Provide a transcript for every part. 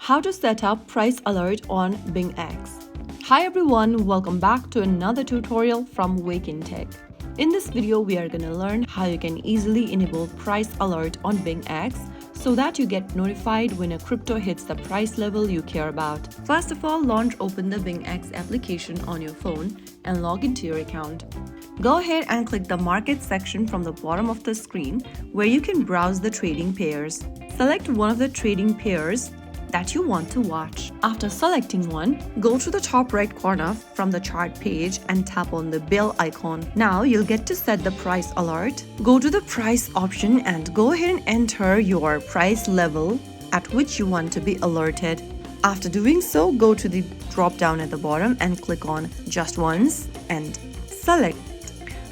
How to set up price alert on BingX. Hi everyone, welcome back to another tutorial from Wake&Tech. In this video, we are going to learn how you can easily enable price alert on BingX so that you get notified when a crypto hits the price level you care about. First of all, open the BingX application on your phone and log into your account. Go ahead and click the market section from the bottom of the screen where you can browse the trading pairs. Select one of the trading pairs that you want to watch. After selecting one, go to the top right corner from the chart page and tap on the bell icon. Now you'll get to set the price alert. Go to the price option and go ahead and enter your price level at which you want to be alerted. After doing so, go to the drop down at the bottom and click on just once and select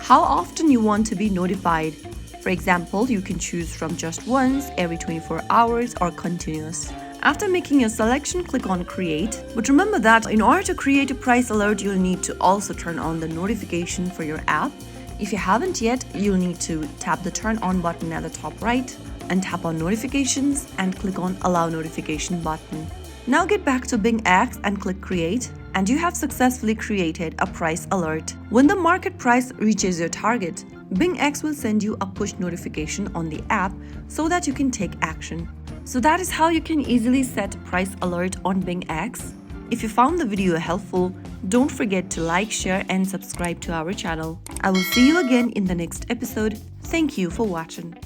how often you want to be notified. For example, you can choose from just once, every 24 hours, or continuous. After making your selection, click on Create. But remember that in order to create a price alert, you'll need to also turn on the notification for your app. If you haven't yet, you'll need to tap the Turn On button at the top right and tap on Notifications and click on Allow Notification button. Now get back to BingX and click Create, and you have successfully created a price alert. When the market price reaches your target, BingX will send you a push notification on the app so that you can take action. So that is how you can easily set price alert on BingX. If you found the video helpful, don't forget to like, share and subscribe to our channel. I will see you again in the next episode. Thank you for watching.